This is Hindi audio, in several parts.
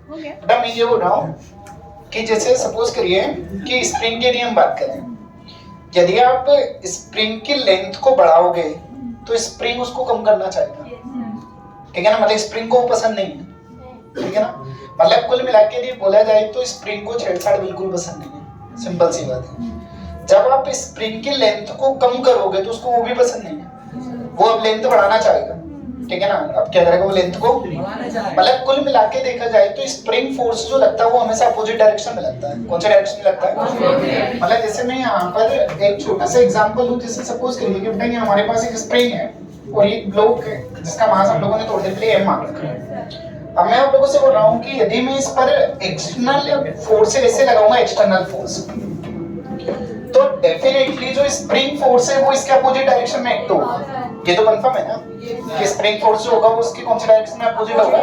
बेटा मैं ये बोल रहा हूँ कि जैसे सपोज करिए कि स्प्रिंग के लिए हम बात करें, यदि आप स्प्रिंग की लेंथ को बढ़ाओगे तो स्प्रिंग उसको कम करना चाहेगा, ठीक है ना, मतलब स्प्रिंग को पसंद नहीं है, ठीक है ना, मतलब कुल मिला के लिए बोला जाए तो स्प्रिंग को छेड़छाड़ बिल्कुल पसंद नहीं है, सिंपल सी बात है। जब आप स्प्रिंग की लेंथ को कम करोगे तो उसको वो भी पसंद नहीं है, वो अब लेंथ बढ़ाना चाहेगा, ठीक है ना, अब क्या करेगा वो लेंथ को, मतलब कुल मिला के देखा जाए तो स्प्रिंग फोर्स जो लगता है वो हमेशा अपोजिट डायरेक्शन में लगता है। कौन से डायरेक्शन में लगता है? मतलब जैसे मैं यहाँ पर एक छोटा सा एग्जांपल दूं, जैसे सपोज करिए कि बेटा हमारे पास एक स्प्रिंग है और एक ब्लॉक है जिसका मास हम लोगों ने थोड़ी देर के लिए m मान रखा है। अब मैं आप लोगों से बोल रहा हूँ कि यदि मैं इस पर एक्सटर्नल फोर्स ऐसे लगाऊंगा, एक्सटर्नल फोर्स, तो डेफिनेटली जो स्प्रिंग फोर्स है वो इसके अपोजिट डायरेक्शन में एक्ट होगा। ये तो कंफर्म है ना कि स्प्रिंग फोर्स जो होगा वो उसकी कौन सी डायरेक्शन में अपोजिट होगा।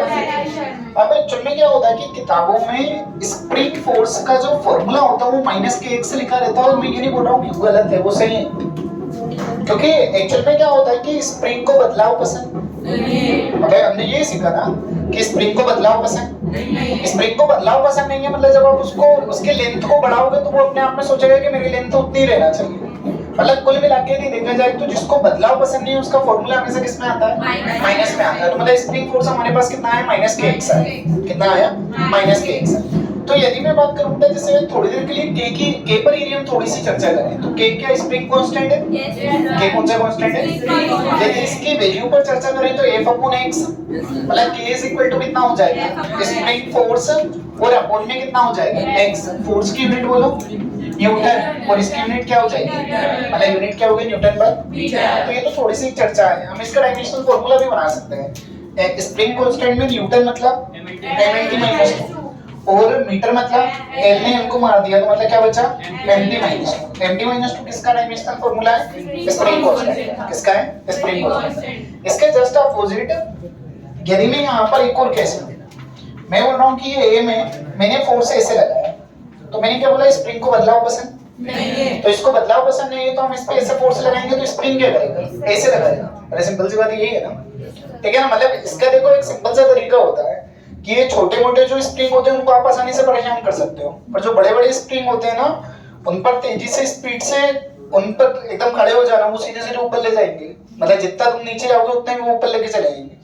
अब एक्चुअल में क्या होता है कि किताबों में स्प्रिंग फोर्स का जो फॉर्मूला होता है वो -kx से लिखा रहता है, और मैं ये नहीं बोल रहा हूँ कि गलत है, वो सही है, क्योंकि एक्चुअल में क्या होता है कि स्प्रिंग को बदलाव पसंद नहीं, मतलब हमने ये सीखा ना कि स्प्रिंग को बदलाव पसंद नहीं, स्प्रिंग को बदलाव पसंद नहीं है, मतलब जब आप उसको उसके लेंथ को बढ़ाओगे तो वो अपने आप में सोचेगा कि मेरी लेंथ तो उतनी ही रहना चाहिए। मतलब कुल मिला के देखा जाए तो जिसको बदलाव पसंद नहीं है उसका फॉर्मूला हमेशा किस में आता है, माइनस में आता है। तो मतलब स्प्रिंग फोर्स हमारे पास कितना है, -kx है, कितना आया, -kx है। तो यदि मैं बात करूं तो जैसे थोड़ी देर के लिए k पर एरिया में थोड़ी सी चर्चा करें तो k क्या स्प्रिंग कांस्टेंट है, k कौन सा कांस्टेंट है, यदि इसकी वैल्यू पर चर्चा करें तो F/x, मतलब k कितना हो जाएगा, स्प्रिंग फोर्स और अपॉन में कितना हो जाएगा, x, फोर्स की यूनिट बोलो न्यूटन, और इसकी यूनिट क्या हो जाएगी, मतलब यूनिट क्या होगी, न्यूटन पर मीटर। तो ये तो थोड़ी सी चर्चा है, हम इसका डायमेंशनल फार्मूला भी बना सकते हैं। स्प्रिंग कांस्टेंट में न्यूटन मतलब mnt-2 और मीटर मतलब l ने l को मार दिया तो मतलब क्या बचा, mt-2 किसका डायमेंशनल फार्मूला है, स्प्रिंग कांस्टेंट, किसका है, स्प्रिंग कांस्टेंट। इसके जस्ट अपोजिट यदि मैं यहाँ पर एक और केस मैं बोल रहा हूँ कि ये a में मैंने फोर्स ऐसे लगाया तो मैंने क्या बोला, स्प्रिंग को बदलाव पसंद नहीं है, तो इसको बदलाव पसंद नहीं है तो हम इस पे ऐसे फोर्स लगाएंगे तो स्प्रिंग क्या करेगा, ऐसे लगाएगा। अरे सिंपल सी बात यही है ना, ठीक है ना, मतलब इसका देखो एक सिंपल सा तरीका होता है कि ये छोटे-मोटे जो स्प्रिंग होते हैं उनको आप आसानी से परेशान कर सकते हो, पर जो बड़े-बड़े स्प्रिंग होते हैं ना उन पर तेजी से स्पीड से उन पर एकदम खड़े हो जाना, वो सीधे-सीधे ऊपर ले जाएंगे, मतलब जितना तुम नीचे जाओगे उतना ही वो ऊपर लेके चले जाएंगे,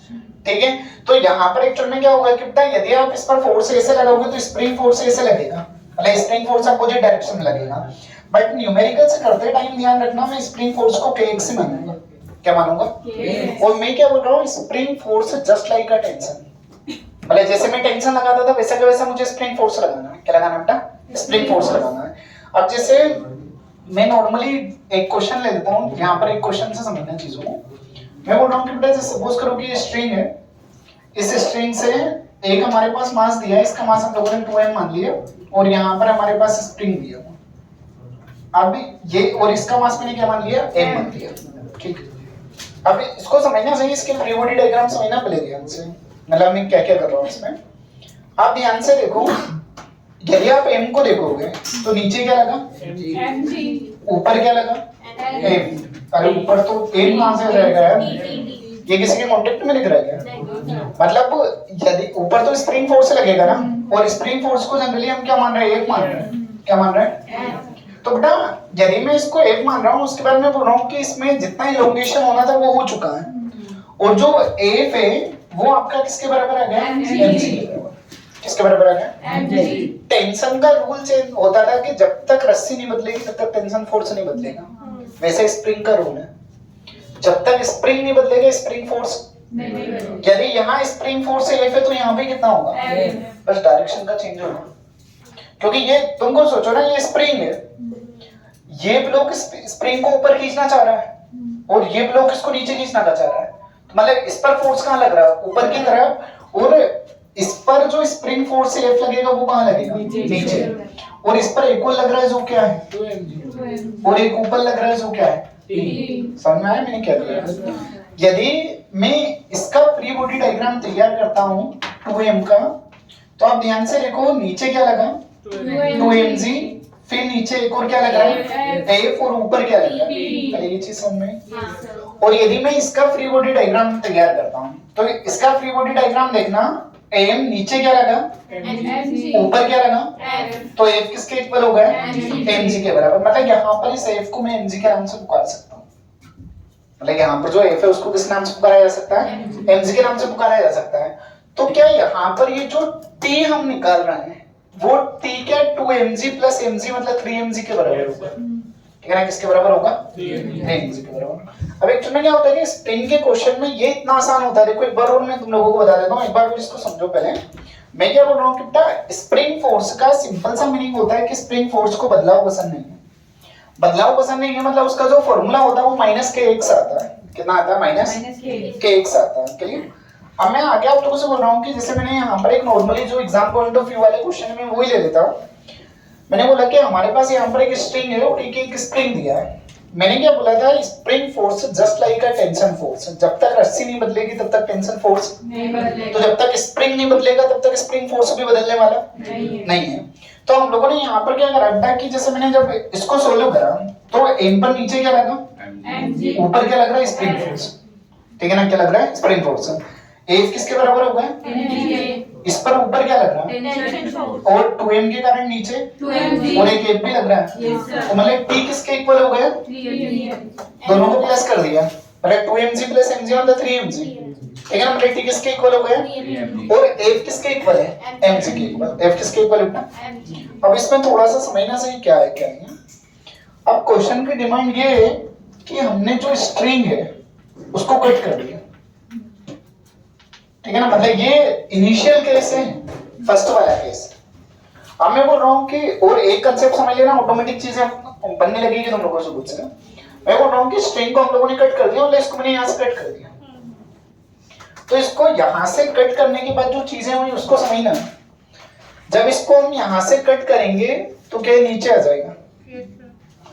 ठीक है। तो यहाँ पर एक्चुअल में क्या होगा कि बेटा यदि आप इस पर फोर्स ऐसे लगाओगे तो स्प्रिंग फोर्स ऐसे लगेगा, मतलब स्प्रिंग फोर्स अपोजिट डायरेक्शन में लगेगा, बट न्यूमेरिकल से करते टाइम ध्यान रखना मैं स्प्रिंग फोर्स को kx से मानूंगा, क्या मानूंगा, और मैं क्या बोल रहा हूँ, स्प्रिंग फोर्स जस्ट लाइक अ टेंशन, मतलब जैसे मैं टेंशन लगाता था वैसा का वैसा मुझे स्प्रिंग फोर्स लगाना है, क्या लगाना है बेटा, स्प्रिंग फोर्स लगाना है। अब जैसे मैं नॉर्मली एक क्वेश्चन ले लेता हूँ, यहाँ पर एक क्वेश्चन से समझना चीजों को, मैं बोल रहा हूँ कि बेटा जैसे सपोज करो कि ये स्ट्रिंग है, इस स्ट्रिंग से एक हमारे पास मास दिया है, इसका मास हम लोगों ने 2m मान लिया, और यहाँ पर हमारे पास स्प्रिंग दिया हुआ, अब ये और इसका मास मैंने क्या मान लिया, m मान लिया, ठीक। अब इसको समझना चाहिए, इसके फ्री बॉडी डायग्राम समझना पड़ेगा हमसे, मतलब मैं क्या क्या कर रहा हूँ इसमें। आप ध्यान से देखो, यदि आप m को देखोगे तो नीचे क्या लगा, ऊपर क्या लगा, m, अरे ऊपर तो m कहाँ से रहेगा यार, ये किसी के कॉन्टेक्ट में लिख रहा है क्या, मतलब यदि ऊपर तो स्प्रिंग फोर्स लगेगा ना, और स्प्रिंग फोर्स को जनरली हम क्या मान रहे हैं, एक मान रहे हैं, क्या मान रहे हैं, तो बेटा यदि मैं इसको एक मान रहा हूँ उसके बाद मैं बोल रहा हूँ कि इसमें जितना इलोंगेशन होना था वो हो चुका है, और जो एफ है वो आपका किसके बराबर आ गया, mg, किसके बराबर आ गया, mg। टेंशन का रूल चेंज होता था कि जब तक रस्सी नहीं बदलेगी तब तक टेंशन फोर्स नहीं बदलेगा, वैसे स्प्रिंग का रूल है, जब तक स्प्रिंग नहीं बदलेगा स्प्रिंग फोर्स नहीं बदलेगा। यदि यहाँ स्प्रिंग फोर्स एफ है तो यहाँ पे कितना होगा, बस डायरेक्शन का चेंज होगा, क्योंकि ये तुमको सोचो ना, ये स्प्रिंग है, ये ब्लॉक स्प्रिंग को ऊपर खींचना चाह रहा है और ये ब्लॉक इसको नीचे खींचना चाह रहा है, तो मतलब इस पर फोर्स कहाँ लग रहा है, ऊपर की तरफ, और इस पर जो स्प्रिंग फोर्स एफ लगेगा वो कहाँ लगेगा, नीचे, और इस पर एक और लग रहा है जो क्या है, 2mg, और एक ऊपर लग रहा है जो क्या है, समझ में आया मैंने क्या किया। यदि मैं इसका फ्री बॉडी डायग्राम तैयार करता हूँ 2m का, तो आप ध्यान से देखो नीचे क्या लगा, 2mg, फिर नीचे एक और क्या लग रहा है, f, और ऊपर क्या लग रहा है, अरे ये चीज समझ में। और यदि मैं इसका फ्री बॉडी डायग्राम तैयार करता हूँ तो इसका फ्री बॉडी डायग्राम देखना, एम नीचे क्या लगा, ऊपर क्या लगा, तो एफ किसके इक्वल हो गया, एमजी के बराबर। मतलब यहाँ पर इस एफ को मैं एमजी के नाम से पुकार सकता हूँ। मतलब यहाँ पर जो एफ है उसको किस नाम से पुकारा जा सकता है, एमजी के नाम से पुकारा जा सकता है। तो क्या यहाँ पर ये जो टी हम निकाल रहे हैं वो टी क्या 2mg प्लस mg मतलब 3mg के बराबर होगा। ठीक है ना, किसके बराबर होगा, 3mg के बराबर। अब एक्चुअली में क्या होता है कि स्प्रिंग के क्वेश्चन में ये इतना आसान होता है। देखो एक बार और मैं तुम लोगों को बता देता हूँ, एक बार इसको समझो पहले। मैं क्या बोल रहा हूँ कि बेटा स्प्रिंग फोर्स का सिंपल सा मीनिंग होता है कि स्प्रिंग फोर्स को बदलाव पसंद नहीं है। बदलाव पसंद नहीं है मतलब उसका जो फॉर्मूला होता है वो माइनस के x आता है। कितना आता है, माइनस के x आता है। क्लियर। अब मैं आगे आप लोगों से बोल रहा हूँ कि जैसे मैंने यहाँ पर एक नॉर्मली जो एग्जाम पॉइंट ऑफ व्यू वाले क्वेश्चन में वही ले लेता हूँ। मैंने बोला कि हमारे पास यहाँ पर एक स्ट्रिंग है और एक स्प्रिंग दिया है। मैंने क्या बोला था, स्प्रिंग फोर्स जस्ट लाइक अ टेंशन फोर्स। जब तक रस्सी नहीं बदलेगी तब तक टेंशन फोर्स नहीं बदलेगा। तो जब तक स्प्रिंग नहीं बदलेगा तब तक स्प्रिंग फोर्स भी बदलने वाला नहीं है। तो हम लोगों ने यहाँ पर क्या करा था कि जैसे मैंने जब इसको सोल्व करा तो एम पर नीचे क्या लगा, ऊपर क्या लग रहा है, स्प्रिंग फोर्स। ठीक है ना, क्या लग रहा है, स्प्रिंग फोर्स। एफ किसके बराबर हो गया, इस पर ऊपर क्या लग रहा है, और 2m के कारण नीचे 2mg और एक एफ भी लग रहा है। तो मतलब t किसके इक्वल हो गया, दोनों को प्लस कर दिया। मतलब 2mg प्लस mg मतलब 3mg। ठीक है ना, मतलब t किसके इक्वल हो गया और f किसके इक्वल है, mg के इक्वल। f किसके इक्वल है। अब इसमें थोड़ा सा समझना चाहिए क्या है क्या नहीं। अब क्वेश्चन की डिमांड ये है कि हमने जो स्ट्रिंग है उसको कट कर दिया। ठीक है ना, मतलब ये इनिशियल केस है, फर्स्ट वाला केस। अब मैं बोल रहा हूँ कि और एक कंसेप्ट समझ लेना, ऑटोमेटिक चीजें बनने लगेगी तुम लोगों से कुछ से। मैं बोल रहा हूँ कि स्ट्रिंग को हम लोगों ने कट कर दिया और इसको मैंने यहाँ से कट कर दिया। तो इसको यहाँ से कट करने के बाद जो चीजें हुई उसको समझना। जब इसको हम यहाँ से कट करेंगे तो क्या नीचे आ जाएगा,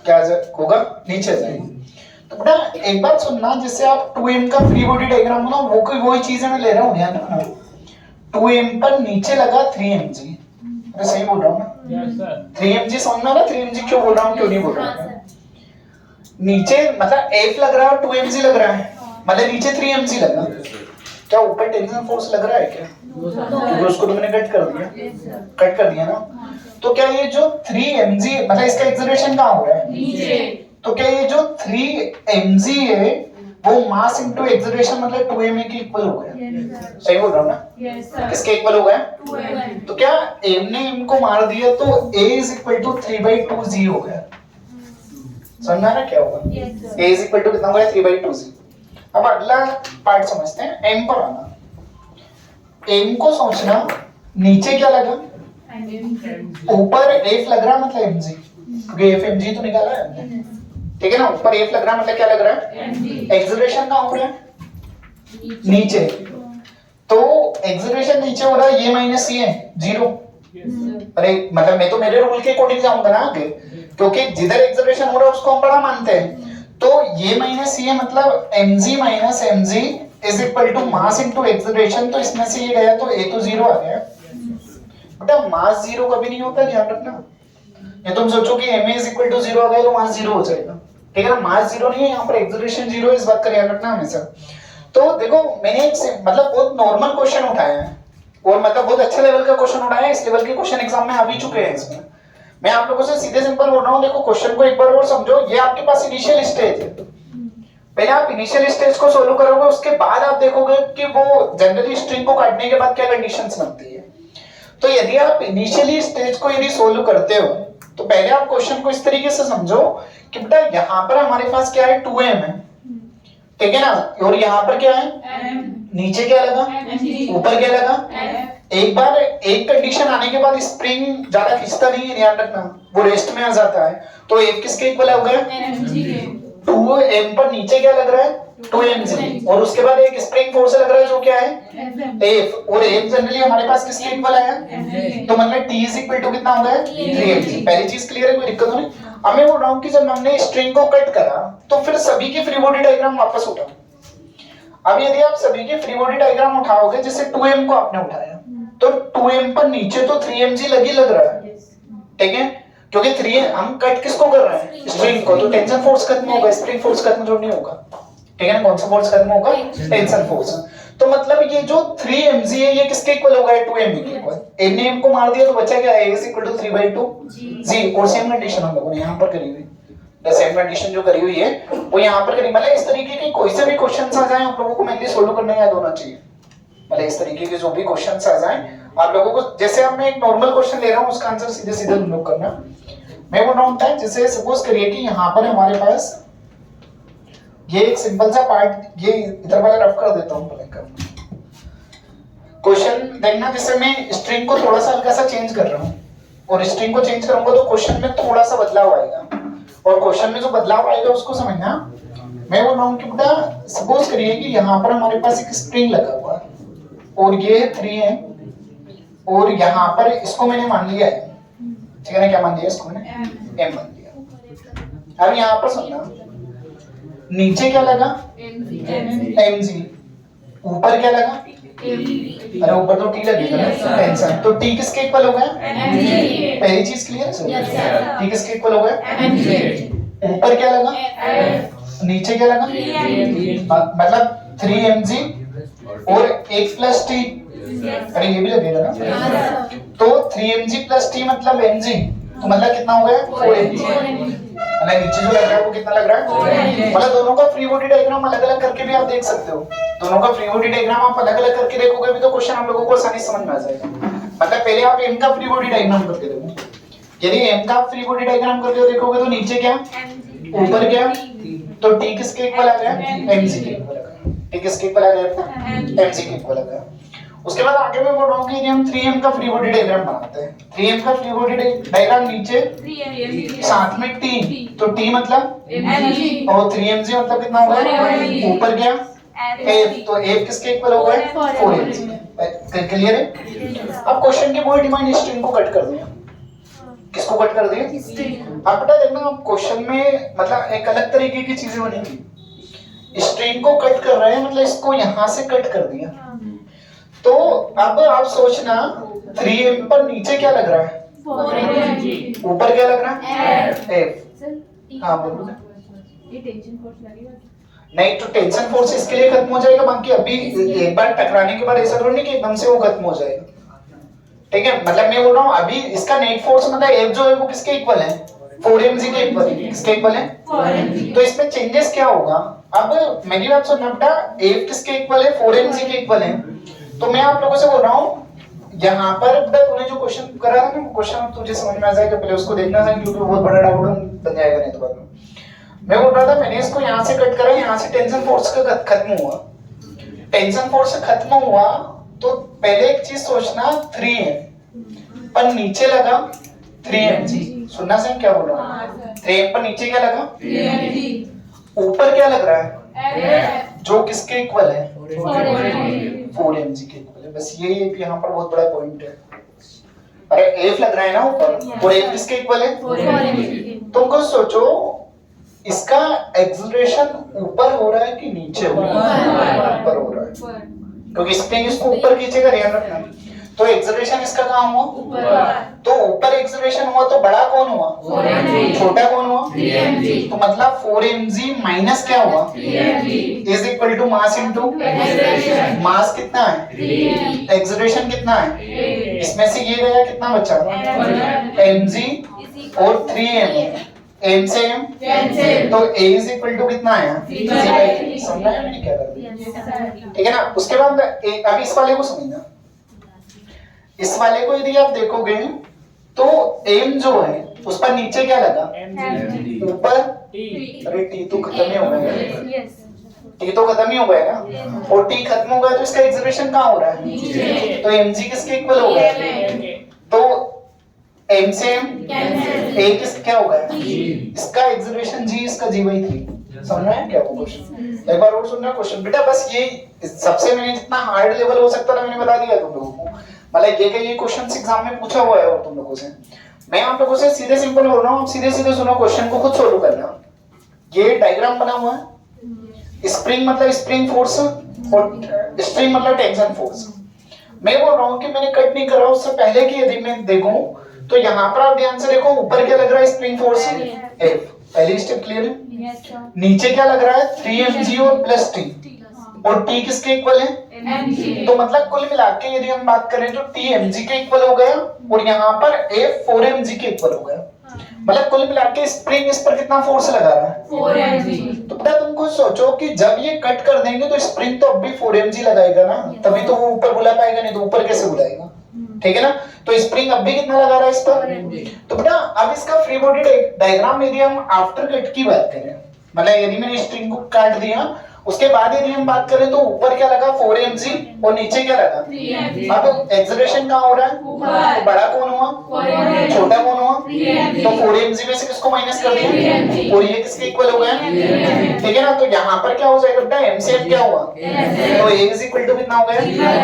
क्या होगा, नीचे आ जाएगा। तो बेटा एक बात सुनना, जैसे आप 2m का फ्री बॉडी डायग्राम हो ना, वो कोई वही चीजें मैं ले रहा हूँ, ध्यान रखना। 2m पर नीचे लगा 3mg। मैं सही बोल रहा हूँ ना, 3mg समझना ना, 3mg क्यों बोल रहा हूँ क्यों नहीं बोल रहा हूँ। नीचे मतलब f लग रहा है, 2mg लग रहा है, मतलब नीचे 3mg लग रहा है। क्या ऊपर टेंशन फोर्स लग रहा है क्या, क्योंकि उसको तुमने कट कर दिया, कट कर दिया ना। तो क्या ये जो 3mg मतलब इसका एक्सेलरेशन कहाँ हो रहा है, नीचे। तो क्या ये जो 3mg है वो मास इनटू एक्सेलरेशन मतलब 2ma के इक्वल हो गया। सही बोल रहा हूँ ना, किसके इक्वल हो गया, 2m। तो क्या m ने m को मार दिया तो a is equal to 3/2g हो गया। समझना ना क्या होगा, a is equal to कितना हो गया, 3/2g। अब अगला पार्ट समझते हैं, m पर आना। m को सोचना, नीचे क्या लगा, ऊपर f लग रहा मतलब mg, क्योंकि f mg तो निकाला है हमने। ठीक है ना, ऊपर f लग रहा है मतलब क्या लग रहा है, एक्सेलरेशन कहाँ हो रहा है, नीचे। तो एक्सेलरेशन नीचे हो रहा है, ये माइनस ये 0। अरे मतलब मैं तो मेरे रूल के अकॉर्डिंग जाऊंगा ना आगे, क्योंकि जिधर एक्सेलरेशन हो रहा है उसको हम बड़ा मानते हैं। तो ये माइनस ये मतलब mg minus mg is equal to mass into acceleration. तो इसमें से ये गया तो a तो 0 आ गया। बेटा मास 0 कभी नहीं होता, ध्यान रखना। ये तुम सोचो कि ma इज इक्वल टू 0 आ गया तो मास 0 हो जाएगा। ठीक है ना, मास 0 नहीं है, यहाँ पर एक्सेलरेशन 0 है, इस बात का ध्यान रखना हमेशा। तो देखो मैंने एक मतलब बहुत नॉर्मल क्वेश्चन उठाया है और मतलब बहुत अच्छे लेवल का क्वेश्चन उठाया है। इस लेवल के क्वेश्चन एग्जाम में आ भी चुके हैं। इसमें मैं आप लोगों से सीधे सिंपल बोल रहा हूँ, देखो क्वेश्चन को एक बार और समझो। ये आपके पास इनिशियल स्टेज है, पहले आप इनिशियल स्टेज को सोल्व करोगे, उसके बाद आप देखोगे कि वो जनरली स्ट्रिंग को काटने के बाद क्या कंडीशंस बनती है। तो यदि आप इनिशियली स्टेज को यदि सोल्व करते हो तो पहले आप क्वेश्चन को इस तरीके से समझो कि बेटा यहाँ पर हमारे पास क्या है, 2m है। ठीक है ना, और यहाँ पर क्या है, नीचे क्या लगा, ऊपर क्या लगा। एक बार एक कंडीशन आने के बाद स्प्रिंग ज्यादा खींचता नहीं है, ध्यान रखना, वो रेस्ट में आ जाता है। तो f किसके इक्वल हो गया, 2m पर नीचे क्या लग रहा है, 2mg, और उसके बाद एक स्प्रिंग फोर्स लग रहा है जो क्या है, f। और f जनरली हमारे पास किसके इक्वल आया, तो मतलब t इज इक्वल टू कितना हो गया, 3mg। पहली चीज क्लियर है, कोई दिक्कत नहीं। अब मैं बोल रहा हूँ कि जब हमने स्ट्रिंग को कट करा तो फिर सभी की फ्री बॉडी डायग्राम वापस उठाओ। अब यदि आप सभी की फ्री बॉडी डायग्राम उठाओगे, जैसे 2m को आपने उठाया तो 2m पर नीचे तो 3mg लग रहा है। ठीक है, क्योंकि 3 हम कट किसको कर रहे हैं, स्ट्रिंग को। तो टेंशन फोर्स खत्म होगा, स्प्रिंग फोर्स खत्म जो नहीं होगा। ठीक है ना, कौन सा फोर्स खत्म होगा, टेंशन फोर्स। तो मतलब ये जो 3mg है ये किसके इक्वल होगा? 2mg के इक्वल। m ने m को मार दिया तो बचा क्या? a is equal to 3/2 g। और सेम कंडीशन हम लोगों ने यहाँ पर करी हुई, सेम कंडीशन जो करी हुई है वो यहाँ पर करी। मतलब इस तरीके के कोई से भी क्वेश्चंस आ जाए आप लोगों को मेनली सोल्व करने याद होना चाहिए। मतलब इस तरीके के जो भी क्वेश्चंस आ जाए आप लोगों को, जैसे अब मैं एक नॉर्मल क्वेश्चन ले रहा हूँ उसका आंसर सीधे सीधे तुम लोग करना। मैं बोल रहा हूँ टाइम, जैसे सपोज करिए कि यहाँ पर हमारे पास ये एक सिंपल सा पार्ट, ये इधर वाला रफ कर देता हूँ क्वेश्चन देखना। जैसे मैं स्ट्रिंग को थोड़ा सा हल्का सा चेंज कर रहा हूँ और स्ट्रिंग को चेंज करूंगा तो क्वेश्चन में थोड़ा सा बदलाव आएगा, और क्वेश्चन में जो बदलाव आएगा उसको समझना। मैं बोल रहा हूँ कि बेटा सपोज करिए कि यहाँ पर हमारे पास एक स्ट्रिंग लगा हुआ है और ये 3m और यहाँ पर इसको मैंने मान लिया है, ठीक है ना? क्या मान लिया इसको मैंने? m मान लिया। अब यहाँ पर सुनना, नीचे क्या लगा? mg। ऊपर क्या लगा? अरे ऊपर तो t लगेगा ना, टेंशन। तो t किसके इक्वल हो गया? पहली चीज क्लियर है? t किसके इक्वल हो गया? ऊपर क्या लगा? नीचे क्या लगा? मतलब 3mg और 1 + t। अरे ये भी लगेगा ना? तो 3mg + t मतलब mg, तो मतलब कितना हो गया? 4mg। मतलब नीचे जो लग रहा है वो कितना लग रहा है? मतलब दोनों का फ्री बॉडी डायग्राम अलग अलग करके भी आप देख सकते हो। दोनों का फ्री बॉडी डायग्राम आप अलग अलग करके देखोगे भी तो क्वेश्चन हम लोगों को आसानी से समझ में आ जाएगा। मतलब पहले आप m का फ्री बॉडी डायग्राम करके देखो। यदि m का फ्री बॉडी डायग्राम करके देखोगे तो नीचे क्या, ऊपर क्या, तो t किसके इक्वल आ गया? mg के इक्वल आ गया। t किसके इक्वल आ गया? mg के इक्वल आ गया। उसके बाद आगे मैं बोल रहा हूँ कि यदि हम 3m का फ्री बॉडी डायग्राम बनाते हैं, 3m का फ्री बॉडी डायग्राम नीचे साथ में t, तो t मतलब mg और 3mg मतलब कितना होगा? ऊपर क्या? f, तो f किसके इक्वल हो गया? 4mg। क्लियर है? अब क्वेश्चन के कोई डिमांड स्ट्रिंग को कट कर दिया। किसको कट कर दिया? आप बेटा देखना क्वेश्चन में मतलब एक अलग तरीके की चीजें बनेंगी। स्ट्रिंग को कट कर रहे हैं मतलब इसको यहाँ से कट कर दिया। तो अब आप सोचना 3m पर नीचे क्या लग रहा है? ऊपर क्या लग रहा है? f। हाँ बोलो। ये टेंशन फोर्स लगेगा? नहीं, तो टेंशन फोर्स इसके लिए खत्म हो जाएगा, बाकी अभी एक बार टकराने के बाद ऐसा थोड़ी नहीं कि एकदम से वो खत्म हो जाएगा। ठीक है, मतलब मैं बोल रहा हूँ अभी इसका नेट फोर्स मतलब f जो है वो किसके इक्वल है? 4mg के इक्वल है। किसके इक्वल है? 4mg। तो इसमें चेंजेस क्या होगा? अब मेरी बात सुनना बेटा, f किसके इक्वल है? 4mg के इक्वल है। तो मैं आप लोगों से बोल रहा हूँ यहाँ पर बेटा तूने जो क्वेश्चन करा था ना, क्वेश्चन तुझे समझ में आ जाएगा, पहले उसको देखना था क्योंकि बहुत बड़ा डाउट बन जाएगा नहीं तो बाद में। मैं बोल रहा था मैंने इसको यहाँ से कट करा, यहाँ से टेंशन फोर्स का खत्म हुआ। टेंशन फोर्स खत्म हुआ तो पहले एक चीज सोचना, 3m पर नीचे लगा 3mg। सुनना सही क्या बोल रहा हूँ? 3m पर नीचे क्या लगा? 3mg। ऊपर क्या लग रहा है? जो किसके इक्वल है? 4mg के इक्वल है। बस ये एक यहाँ पर बहुत बड़ा पॉइंट है। अरे f लग रहा है ना ऊपर, और f किसके इक्वल है? 4mg। तुम खुद सोचो इसका एक्सेलरेशन ऊपर हो रहा है कि नीचे हो रहा है? ऊपर हो रहा है, क्योंकि स्प्रिंग इसको ऊपर खींचेगा, ध्यान रखना। तो एक्सेलरेशन इसका कहाँ हुआ? ऊपर। तो ऊपर एक्सेलरेशन हुआ तो बड़ा कौन हुआ? 4mg। छोटा कौन हुआ? 3mg। तो मतलब 4mg माइनस क्या हुआ? 3mg is equal to mass into acceleration. Mass कितना है? 3, एक्सेलरेशन कितना है? इसमें से ये गया, कितना बचा? mg और 3m, m से m, तो a इज इक्वल टू कितना आया? समझना है मैंने क्या कर दिया? ठीक है ना? उसके बाद अब इस वाले को समझना। इस वाले को यदि आप देखोगे तो m जो है उस पर नीचे क्या लगा? ऊपर अरे t तो खत्म ही हो गया, t तो खत्म ही हो गया ना, और t खत्म हो गया तो इसका एक्सेलरेशन कहाँ हो रहा है? तो mg किसके इक्वल हो गया? तो m से m, a किस क्या हो गया? इसका एक्सेलरेशन g, इसका g/3। समझ में क्या वो क्वेश्चन? एक बार और सुनना क्वेश्चन बेटा। बस ये सबसे मैंने जितना हार्ड लेवल हो सकता था मैंने बता दिया तुम लोगों को। मतलब ये क्वेश्चन एग्जाम में पूछा हुआ है और तुम लोगों से मैं आप लोगों से सीधे सिंपल बोल रहा हूँ, आप सीधे सीधे सुनो, क्वेश्चन को खुद सोल्व करना। ये डायग्राम बना हुआ है, स्प्रिंग मतलब स्प्रिंग फोर्स और स्ट्रिंग मतलब टेंशन फोर्स। मैं बोल रहा हूँ कि मैंने कट नहीं करा उससे पहले कि यदि मैं देखूं तो यहाँ पर आप ध्यान से देखो, ऊपर क्या लग रहा है? Spring force F। पहली स्टेप क्लियर है? नीचे क्या लग रहा है? 3mg और प्लस t, और t किसके इक्वल है? mg। तो मतलब कुल मिला के यदि हम बात करें तो T mg के इक्वल हो गया और यहाँ पर A 4 mg के इक्वल हो गया। मतलब कुल मिला के स्प्रिंग इस पर कितना फोर्स लगा रहा है? 4 mg। तो पता तुम खुद सोचो कि जब ये कट कर देंगे तो स्प्रिंग तो अब भी 4 mg लगाएगा ना, तभी तो वो ऊपर बुला पाएगा, नहीं तो ऊपर कैसे बुलाएगा? ठीक है ना? तो स्प्रिंग अब भी कितना लगा रहा है इस पर? तो बेटा अब इसका फ्री बॉडी डायग्राम यदि हम आफ्टर कट की बात करें, मतलब यदि मैंने स्ट्रिंग को काट दिया उसके बाद यदि हम बात करें तो ऊपर क्या लगा 4 mg और नीचे क्या लगा 3 mg। अब एक्सेलरेशन कहाँ हो रहा है? ऊपर। तो बड़ा कौन हुआ? 4 mg। छोटा कौन हुआ? 3 mg। तो 4 mg में से किसको माइनस कर 3 दिया mg। और ये किसके इक्वल हो गया? 3 mg। ठीक है ना? तो यहाँ पर क्या हो जाएगा बेटा एमसीएफ क्या हुआ? LCM। तो A is equal to कितना हो गया?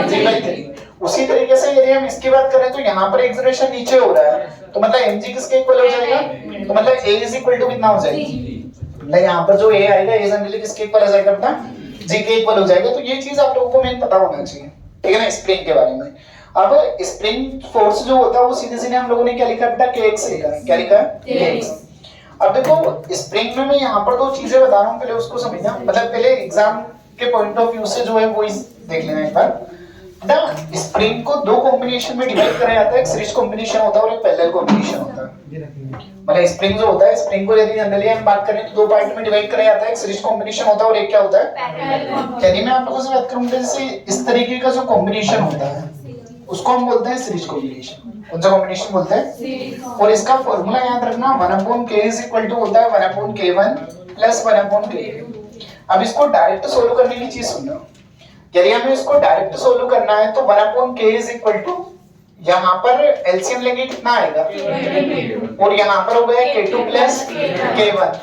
3/3। उसी तरीके से यदि हम इसकी बात करें तो यहाँ पर एक्सेलरेशन नीचे हो रहा है तो मतलब mg किसके इक्वल हो जाएगा? तो मतलब A is equal to कितना हो जाएगा? मतलब यहाँ पर जो A आएगा A जनरली किसके इक्वल हो जाएगा बेटा? G के इक्वल हो जाएगा। तो ये चीज आप लोगों को मेन पता होना चाहिए, ठीक है ना, स्प्रिंग के बारे में। अब स्प्रिंग फोर्स जो होता है वो सीधे सीधे हम लोगों ने क्या लिखा बेटा? kx लिखा है। क्या लिखा है? kx। अब देखो स्प्रिंग में मैं यहाँ पर दो चीजें बता रहा हूँ, पहले उसको समझना, मतलब पहले एग्जाम के पॉइंट ऑफ व्यू से जो है वो देख लेना एक बार। ना स्प्रिंग को दो कॉम्बिनेशन में डिवाइड करा जाता है, एक सीरीज कॉम्बिनेशन होता है और एक पैरेलल कॉम्बिनेशन होता है। मतलब स्प्रिंग जो होता है, स्प्रिंग को यदि जनरली हम बात करें तो दो पार्ट में डिवाइड करा जाता है, एक सीरीज कॉम्बिनेशन होता है और एक क्या होता है? यदि मैं आप लोगों से बात करूं जैसे इस तरीके का जो कॉम्बिनेशन होता है उसको हम बोलते हैं सीरीज कॉम्बिनेशन। कौन सा कॉम्बिनेशन बोलते हैं? और इसका फॉर्मूला याद रखना 1/k इज इक्वल टू होता है 1/k1 प्लस 1/k2। अब इसको डायरेक्ट सोल्व करने की चीज सुनना, यदि हमें इसको डायरेक्ट सोल्व करना है तो 1/k इज इक्वल टू यहाँ पर एलसीएम लेंगे कितना आएगा और यहाँ पर हो गया k2 प्लस k1।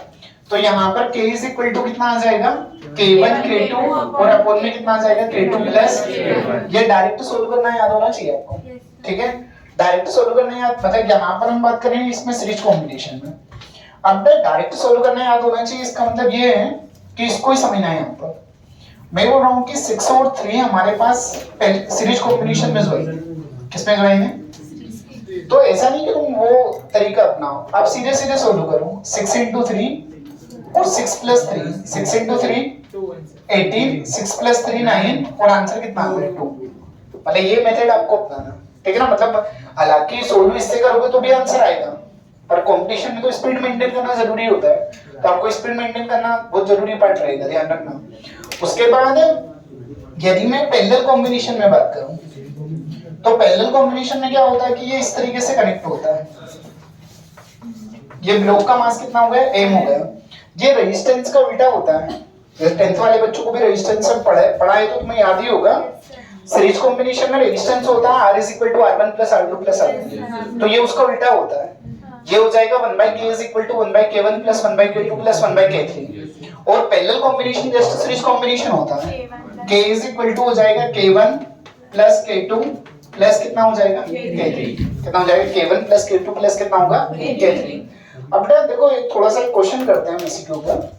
तो यहाँ पर k इज इक्वल टू कितना आ जाएगा? k1 k2 और अपॉन में कितना आ जाएगा? k2 plus. ये डायरेक्ट सोल्व करना याद होना चाहिए आपको, ठीक है? डायरेक्ट सोल्व करना याद, मतलब यहाँ पर हम बात करें इसमें सीरीज कॉम्बिनेशन में। अब डायरेक्ट सोल्व करना याद होना चाहिए, इसका मतलब ये है कि इसको ही समझना है। यहाँ पर मैं बोल रहा हूँ कि 6 और 3 हमारे पास सीरीज कॉम्बिनेशन में जो है, किसमें जो है? तो ऐसा नहीं कि तुम वो तरीका अपनाओ, आप सीधे सीधे सोल्व करो। 6 into 3 और 6 plus 3, 6 into 3 18, 6 plus 3 9 और आंसर कितना आ गया 2। मतलब ये मेथड आपको अपनाना, ठीक है ना? मतलब हालांकि सोल्व इससे करोगे तो भी आंसर आएगा, पर कंपटीशन में तो स्पीड मेंटेन करना जरूरी होता है, तो आपको स्पीड मेंटेन करना बहुत जरूरी पार्ट रहेगा, ध्यान रखना। उसके बाद यदि मैं पैरेलल कॉम्बिनेशन में बात करूं तो पैरेलल कॉम्बिनेशन में क्या होता है कि ये इस तरीके से कनेक्ट होता है। ये ब्लॉक का मास कितना हो गया? m हो गया। ये रेजिस्टेंस का उल्टा होता है। 10th वाले बच्चों को भी रेजिस्टेंस में पढ़ा है तो तुम्हें याद ही होगा। सीरीज कॉम्बिनेशन में रेजिस्टेंस होता है R = R1 + R2 + R3, तो ये उसका उल्टा होता है। ये हो जाएगा 1/k = 1/k1 + 1/k2 + 1/k3। और parallel combination just series combination होता है। k = हो जाएगा k1 + k2 प्लस कितना हो जाएगा? k3। कितना हो जाएगा? k1 + k2 प्लस कितना होगा? k3। अब बेटा देखो एक थोड़ा सा क्वेश्चन करते हैं हम इसी के ऊपर।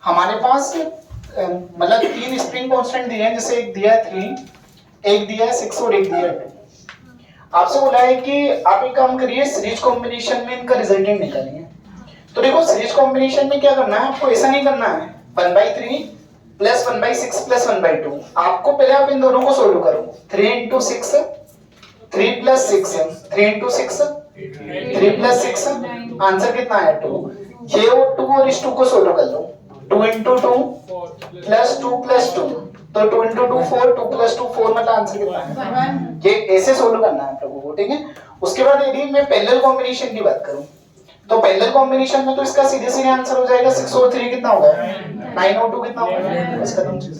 हमारे पास मतलब 3 स्प्रिंग कांस्टेंट दिए हैं, जैसे एक दिया है 3, एक दिया है 6 और एक दिया है 2। आपसे बोला है कि आप एक काम करिए, सीरीज कॉम्बिनेशन में इनका रिजल्टेंट निकालिए। तो देखो सीरीज कॉम्बिनेशन में क्या करना है, आपको ऐसा नहीं करना है 1/3 प्लस 1/6 प्लस 1/2। आपको पहले आप इन दोनों को सोल्व करो। 3 into 6 3 + 6 3 into 6 3 + 6 आंसर कितना है 2। ये और 2 और इस 2 को सोल्व कर लो। 2 into 2 + 2 + 2, तो 2 into 2 4, 2 + 2 4, मतलब आंसर कितना है? ये ऐसे सोल्व करना है आप लोगों को, ठीक है? उसके बाद यदि मैं पैरेलल कॉम्बिनेशन की बात करूं तो पैरेलल कॉम्बिनेशन में तो इसका सीधे सीधे आंसर हो जाएगा 6 और 3 कितना होगा? 9 और 2 कितना होगा? बस खत्म चीज,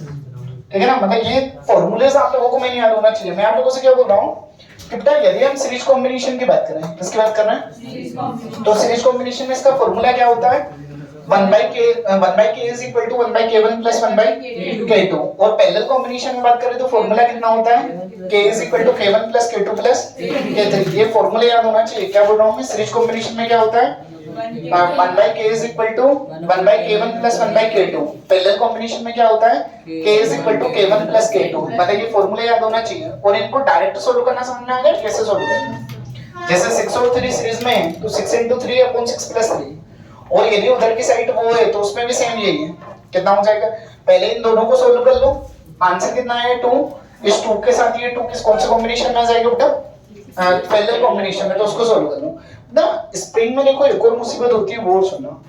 ठीक है ना? मतलब ये फॉर्मूले आप लोगों को नहीं याद होना चाहिए। मैं आप लोगों से क्या बोल रहा हूं कि बेटा यदि हम सीरीज कॉम्बिनेशन की बात करें, किसकी बात कर रहे हैं? तो सीरीज कॉम्बिनेशन में इसका फॉर्मूला क्या होता है? 1/k is equal to 1/k1 plus 1/k2। और पैरेलल कॉम्बिनेशन में बात करें तो फॉर्मूला कितना होता है? k is equal to k1 plus k2 plus k3। ये फॉर्मूले याद होना चाहिए। क्या बोल रहा हूं मैं? सीरीज कॉम्बिनेशन में क्या होता है? 1/k is equal to 1/k1 plus 1/k2। Parallel combination में क्या होता है? k is equal to k1 plus k2। मतलब ये फॉर्मूले याद होना चाहिए। और इनको डायरेक्ट सोल्व करना समझ में आ गया कैसे सोल्व करना है? जैसे 6 और 3 सीरीज में है तो 6 into 3/6 + 3, और यदि उधर की साइड वो है तो उसमें भी सेम यही है। कितना हो जाएगा? पहले इन दोनों को सोल्व कर लो, आंसर कितना है 2। इस 2 के साथ ये 2 किस कौन से कॉम्बिनेशन में आ जाएगा बेटा? पैरेलल कॉम्बिनेशन में, तो उसको सॉल्व कर लो ना। स्प्रिंग में देखो एक और मुसीबत होती है, वो सुनो।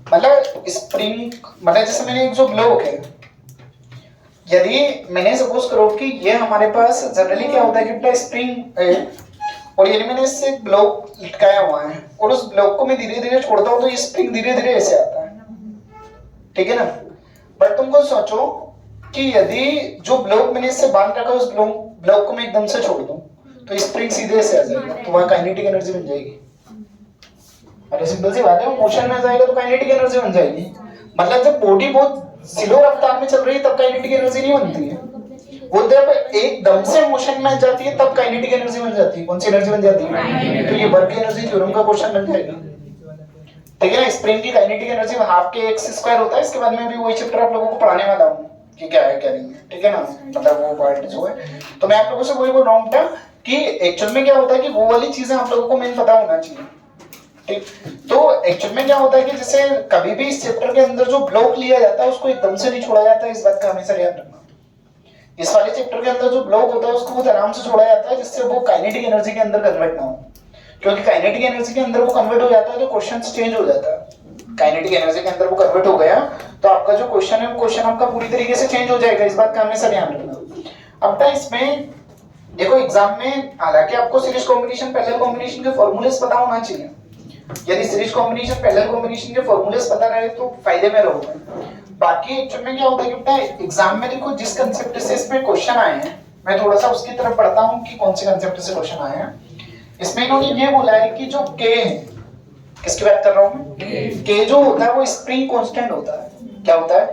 मतलब स्प्रिंग मतलब जैसे मैंने एक जो ब्लॉक है, यदि मैंने सपोज करो कि ये हमारे पास जनरली क्या होता है कि बेटा स्प्रिंग है और यदि मैंने इससे एक ब्लॉक लटकाया हुआ है और उस ब्लॉक को मैं धीरे धीरे छोड़ता हूँ तो ये स्प्रिंग धीरे धीरे ऐसे आता है, ठीक है ना। बट तुमको सोचो कि यदि जो ब्लॉक मैंने इससे बांध रखा है उस ब्लॉक को मैं एकदम से छोड़ दूं तो स्प्रिंग सीधे ऐसे आ जाएगा, तो वहां काइनेटिक एनर्जी बन जाएगी। अरे सिंपल सी बात है, मोशन में जाएगा तो काइनेटिक एनर्जी बन जाएगी। मतलब जब बॉडी बहुत स्लो रफ्तार में चल रही है तब काइनेटिक एनर्जी नहीं बनती है, वो जब एकदम से मोशन में जाती है तब काइनेटिक एनर्जी बन जाती है। कौन सी एनर्जी बन जाती है? तो ये वर्क एनर्जी थ्योरम का क्वेश्चन बन जाएगा, ठीक है ना। स्प्रिंग की काइनेटिक एनर्जी हाफ के एक्स स्क्वायर होता है। इसके बाद में भी वही चैप्टर आप लोगों को पढ़ाने वाला हूँ कि क्या है क्या नहीं है, ठीक है ना। मतलब वो पार्ट जो है, तो मैं आप लोगों से वही बोल रहा हूँ कि एक्चुअल में क्या होता है कि वो वाली चीजें आप लोगों को मेन पता होना चाहिए, ठीक। तो एक्चुअल में क्या होता है कि जैसे कभी भी इस चैप्टर के अंदर जो ब्लॉक लिया जाता है उसको एकदम से नहीं छोड़ा जाता है, इस बात का हमेशा याद रखना। इस वाले चैप्टर के अंदर जो ब्लॉक होता है उसको बहुत आराम से छोड़ा जाता है जिससे वो काइनेटिक एनर्जी के अंदर कन्वर्ट ना हो, क्योंकि काइनेटिक एनर्जी के अंदर वो कन्वर्ट हो जाता है तो क्वेश्चन चेंज हो जाता है। काइनेटिक एनर्जी के अंदर वो कन्वर्ट हो गया तो आपका जो क्वेश्चन है वो क्वेश्चन आपका पूरी तरीके से चेंज हो जाएगा, इस बात का हमेशा ध्यान रखना। अब तक इसमें देखो एग्जाम में हालांकि आपको सीरीज कॉम्बिनेशन पैरेलल कॉम्बिनेशन के फॉर्मूलेस पता होना चाहिए। यदि सीरीज कॉम्बिनेशन पैरेलल कॉम्बिनेशन के फॉर्मूलेस पता रहे तो फायदे में रहोगे। बाकी एक्चुअल में क्या होता है कि बेटा एग्जाम में देखो जिस कंसेप्ट से इसमें क्वेश्चन आए हैं मैं थोड़ा सा उसकी तरफ पढ़ता हूं कि कौन से कंसेप्ट से क्वेश्चन आए हैं। इसमें इन्होंने ये बोला है कि जो K है, किसकी बात कर रहा हूं मैं? K जो होता है वो स्प्रिंग कांस्टेंट होता है। क्या होता है?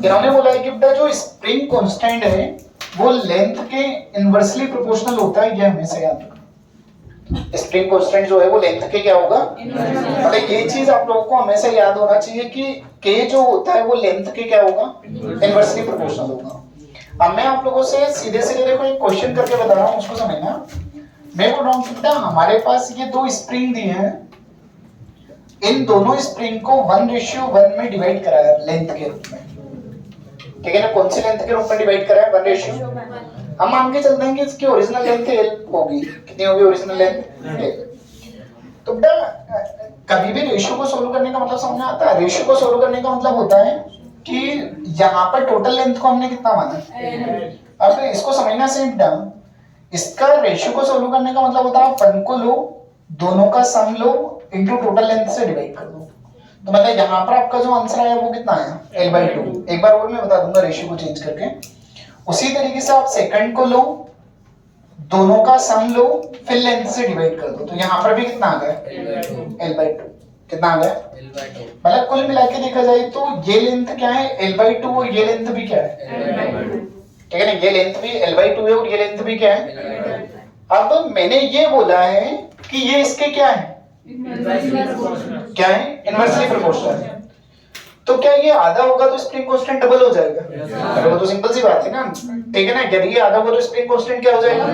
इन्होंने बोला है कि बेटा जो स्प्रिंग कांस्टेंट है वो लेंथ के इनवर्सली प्रोपोर्शनल होता है, ये हमेशा याद रखना। स्प्रिंग कांस्टेंट जो है वो लेंथ के क्या होगा? मतलब ये चीज आप लोगों को हमेशा याद होना चाहिए कि K जो होता है वो लेंथ के क्या होगा? इनवर्सली प्रोपोर्शनल होगा। अब मैं आप लोगों से सीधे सीधे देखो एक क्वेश्चन करके बता रहा हूं, उसको समझना। मैं बोल रहा हूं कि बेटा हमारे पास ये दो स्प्रिंग दिए हैं, इन दोनों स्प्रिंग को 1:1 में डिवाइड करा है लेंथ के रूप में, ठीक है ना। कौन सी लेंथ के रूप में डिवाइड करा है? 1:1। हम मान के चलते हैं कि इसकी ओरिजिनल लेंथ L होगी। कितनी होगी ओरिजिनल लेंथ? तो बेटा कभी भी रेशियो को सोल्व करने का मतलब समझ आता है। रेशियो को सोल्व करने का मतलब होता है कि यहाँ पर टोटल लेंथ को हमने कितना माना। अब इसको समझना सिंपल, इसका रेशियो को सोल्व करने का मतलब होता है 1 को लो, दोनों का सम लो इनटू टोटल लेंथ से डिवाइड कर दो। तो मतलब यहाँ पर आपका जो आंसर आया वो कितना आया? L/2। एक बार और मैं बता दूंगा रेशियो को चेंज करके। उसी तरीके से आप सेकंड को लो, दोनों का सम लो, फिर लेंथ से डिवाइड कर दो। तो यहाँ पर भी कितना आ गया? L/2। कितना आ गया? मतलब कुल मिला के देखा जाए तो ये लेंथ क्या है? L/2 और ये लेंथ भी क्या है? ठीक है ना, ये लेंथ भी L/2 है और ये लेंथ भी क्या है? अब मैंने ये बोला है कि ये इसके क्या है? क्या है? Inversely proportional. तो क्या ये आधा होगा तो स्प्रिंग कांस्टेंट डबल हो जाएगा? अरे वो तो सिंपल सी बात है ना, ठीक है ना। यदि ये आधा होगा तो स्प्रिंग कांस्टेंट क्या हो जाएगा?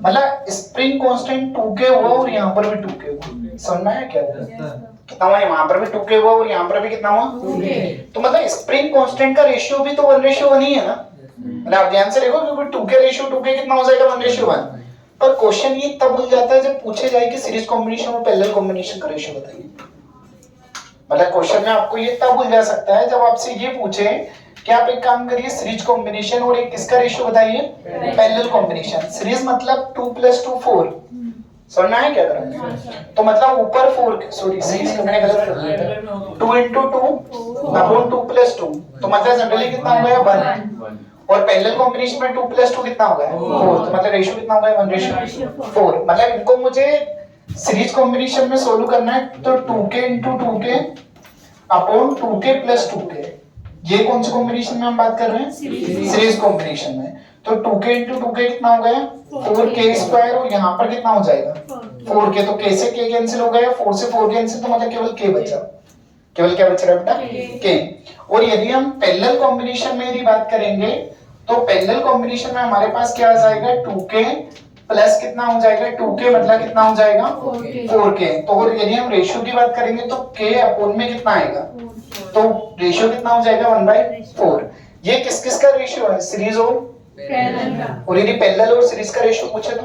मतलब स्प्रिंग कांस्टेंट 2K हुआ और यहाँ पर भी 2K हुआ। समझ में आया क्या हुआ? कितना हुआ? यहाँ पर भी 2K हुआ और यहाँ पर भी कितना हुआ? 2K। तो मतलब स्प्रिंग कांस्टेंट का रेशियो भी तो 1:1 ही है ना। मतलब आप ध्यान से देखो क्योंकि 2K रेशियो 2K कितना हो जाएगा? 1:1। पर क्वेश्चन ये तब हो जाता है जब पूछे जाए कि सीरीज कॉम्बिनेशन और पैरेलल कॉम्बिनेशन का रेशियो बताइए। मतलब क्वेश्चन में आपको ये तब भूल जा सकता है जब आपसे ये पूछे कि आप एक काम करिए सीरीज कॉम्बिनेशन और एक किसका रेशियो बताइए? Parallel combination. सीरीज मतलब 2 + 2 4। समझना है क्या करेंगे? तो मतलब ऊपर 4, सॉरी सीरीज को मैंने गलत कर दिया, 2 × 2 अपॉन 2 + 2। तो मतलब जनरली कितना हो गया? 1। और पैरेलल कॉम्बिनेशन में 2 + 2 कितना हो गया? 4। तो मतलब रेशियो कितना हो गया? 1:4। मतलब इनको मुझे सीरीज कॉम्बिनेशन में सोल्व करना है तो 2K × 2K upon 2K + 2K। ये कौन सी कॉम्बिनेशन में हम बात कर रहे हैं? सीरीज कॉम्बिनेशन में। तो 2K × 2K कितना हो गया? 4K² और यहाँ पर कितना हो जाएगा? 4K। तो K से K कैंसिल हो गया, 4 से 4 कैंसिल, तो मतलब केवल K बचा। केवल क्या बच रहा है बेटा? K। और यदि हम पैरेलल कॉम्बिनेशन में यदि बात करेंगे तो पैरेलल कॉम्बिनेशन में हमारे पास क्या आ जाएगा? 2K प्लस कितना हो जाएगा? 2K मतलब कितना हो जाएगा? 4K। तो और यदि हम रेशियो की बात करेंगे तो K अपॉन में कितना आएगा? तो रेशियो कितना हो जाएगा? 1/4। ये किस किस का रेशियो है? सीरीज और यदि पैरेलल और सीरीज का रेशियो पूछे तो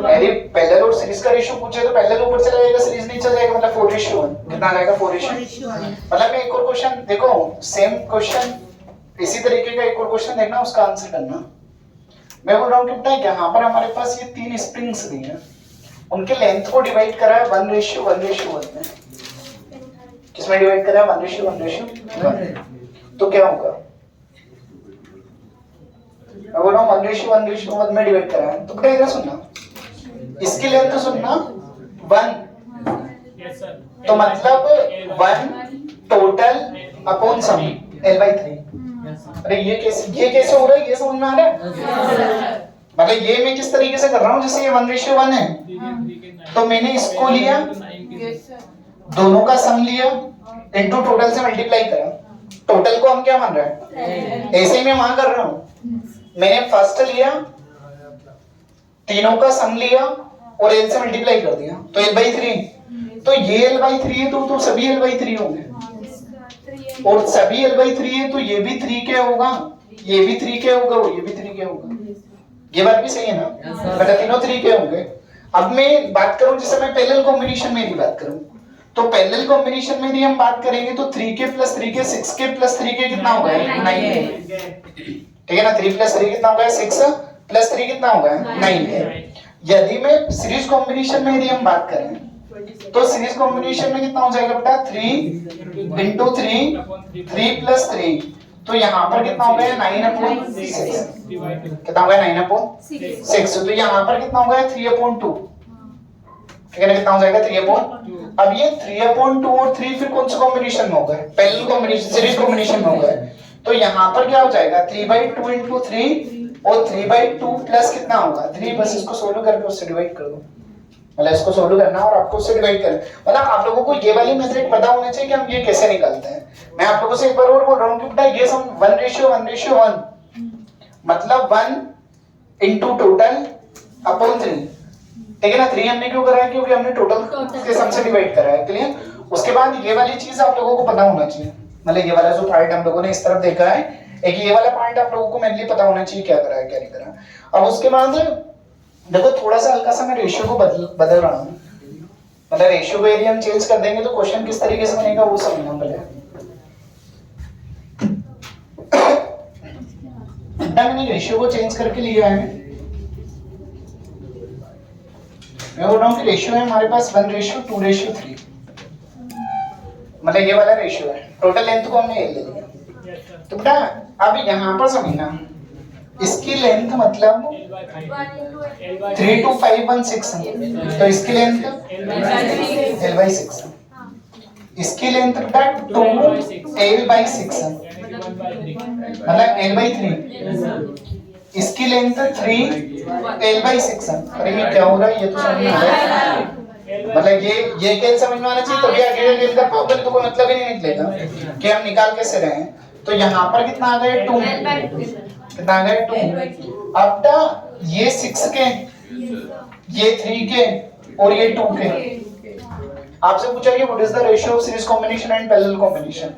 यदि पैरेलल और सीरीज का रेशियो पूछे तो पैरेलल ऊपर चला जाएगा, सीरीज नहीं चला जाएगा, मतलब 4:1 कितना आ जाएगा? 4:1। मतलब मैं एक और क्वेश्चन देखो, सेम क्वेश्चन इसी तरीके का एक और क्वेश्चन देखना, उसका आंसर करना। मैं बोल रहा हूँ कि बेटा यहाँ पर हमारे पास ये 3 स्प्रिंग्स दी हैं, उनके लेंथ को डिवाइड करा है 1:1 में। किसमें डिवाइड करा है? 1:1 तो क्या होगा? मैं बोल रहा हूँ 1:1 में डिवाइड करा है, तो बेटा इधर सुनना, इसकी लेंथ तो सुनना 1, तो मतलब 1 टोटल अपॉन सम L/3। अरे ये कैसे हो रहा है? ये समझ में आ रहा है? मतलब ये मैं किस तरीके से कर रहा हूँ, जैसे ये 1:1 है, तो मैंने इसको लिया, दोनों का सम लिया, इनटू टोटल से मल्टीप्लाई करा। टोटल को हम क्या मान रहे हैं? ऐसे ही मैं वहां कर रहा हूँ, मैंने फर्स्ट लिया, तीनों का सम लिया और L से मल्टीप्लाई कर दिया, तो L/3। तो ये L/3 है तो सभी L/3 होंगे, और सभी L/3 है तो ये भी 3 के होगा, ये भी 3 के होगा, और ये भी 3 के होगा। ये बात भी सही है ना? बेटा तीनों 3 के होंगे। अब मैं बात करूं, जैसे मैं पैरेलल कॉम्बिनेशन में ही बात करूं, तो पैरेलल कॉम्बिनेशन में भी हम बात करेंगे तो 3k + 3k 6k + 3k कितना होगा? 9k। ठीक है ना? 3 + 3 कितना होगा? 6 + 3 कितना होगा? 9k। यदि मैं सीरीज कॉम्बिनेशन में यदि हम बात करें तो सीरीज कॉम्बिनेशन में कितना हो जाएगा बेटा? 3 × 3 3 + 3, तो यहाँ पर कितना हो गया? 9/6। कितना हो गया? 9/6। तो यहाँ पर कितना हो गया? 3/2। ठीक है ना? कितना हो जाएगा? 3/2। अब ये 3/2 और 3 फिर कौन सा कॉम्बिनेशन में होगा? पैरेलल कॉम्बिनेशन, सीरीज कॉम्बिनेशन में होगा। तो यहाँ पर क्या हो जाएगा? 3/2 × 3 और 3/2 प्लस कितना होगा? 3। बस इसको सोल्व करके उससे डिवाइड कर दो, मतलब इसको सोल्व करना और आपको उससे डिवाइड करना। मतलब आप लोगों को ये वाली मेथड पता होना चाहिए कि हम ये कैसे निकालते हैं। मैं आप लोगों से एक बार और बोल रहा हूँ कि बेटा ये सम 1:1 मतलब 1 × टोटल अपॉन 3। ठीक है ना? 3 हमने क्यों करा है? क्योंकि हमने टोटल के सम से डिवाइड करा है। क्लियर? उसके बाद ये वाली चीज आप लोगों को पता होना चाहिए, मतलब ये वाला जो पार्ट हम लोगों ने इस तरफ देखा है, एक ये वाला पार्ट आप लोगों को मेनली पता होना चाहिए क्या करा है क्या नहीं करा। अब उसके बाद देखो थोड़ा सा हल्का सा मैं रेशियो को बदल रहा हूँ, मतलब रेशियो को यदि हम चेंज कर देंगे तो क्वेश्चन किस तरीके से बनेगा वो समझना पड़ेगा। मैंने रेशियो को चेंज करके लिया है, मैं बोल रहा हूँ कि रेशियो है हमारे पास 1:2:3, मतलब ये वाला रेशियो है। टोटल लेंथ को हमने ले लिया। तो बेटा अब यहाँ पर समझना, इसकी लेंथ मतलब 32516, तो इसकी लेंथ L/6, इसकी लेंथ बेटा 2L/6 मतलब L/3, इसकी लेंथ 3L/6। अरे ये क्या हो रहा है? ये तो समझ में आ रहा है, मतलब ये कैसे समझ में आना चाहिए, तभी आगे का गेल का प्रॉब्लम तो कोई मतलब ही नहीं निकलेगा कि हम निकाल कैसे रहे हैं। तो यहाँ पर कितना आ गया? 2। कितना आ गया? 2। अब ये 6 के, ये 3 के और ये 2 के। आपसे पूछा कि what is the ratio of series combination and parallel combination.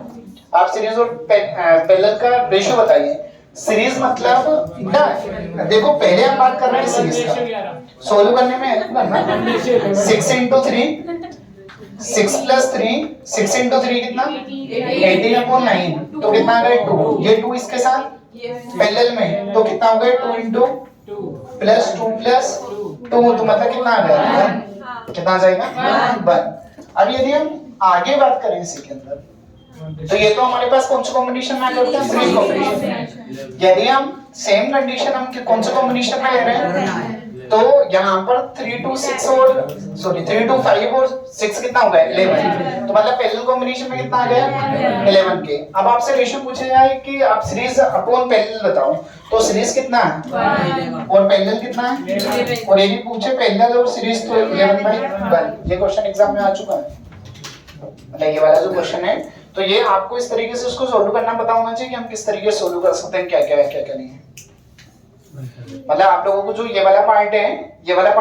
आप सीरीज और पैरेलल का रेशियो बताइए। सीरीज मतलब देखो पहले हम बात कर रहे हैं सीरीज का, सोल्व करने में हेल्प करना। 6 × 3 6 + 3 6 × 3 कितना? 18/9, तो कितना आ गया? 2। ये 2 इसके साथ पैरेलल में, तो कितना हो गया? 2 × 2 + 2 तो मतलब कितना आ गया? 1। कितना आ जाएगा? 1। अब यदि हम आगे बात करें इसी के अंदर, तो ये तो हमारे पास कौन सा कॉम्बिनेशन में करता है? Series combination. यदि हम सेम कंडीशन हम कौन सा कॉम्बिनेशन में ले रहे हैं, तो यहाँ पर 3 to 5 और 6 कितना हो गया? 11। तो मतलब पैरेलल कॉम्बिनेशन में कितना आ गया? 11 के। अब आपसे रेशियो पूछा जाए कि आप सीरीज अपॉन पैरेलल बताओ, तो सीरीज कितना है और पैरेलल कितना है, और ये भी पूछे पैरेलल और सीरीज, तो 11/1। ये क्वेश्चन एग्जाम में आ चुका है, मतलब ये वाला जो क्वेश्चन है। तो ये आपको इस तरीके से उसको सोल्व करना पता होना चाहिए कि हम किस तरीके से सोल्व कर सकते हैं, क्या क्या है क्या क्या नहीं है। मतलब आप लोगों को जो ये वाला पार्ट है, ये वाला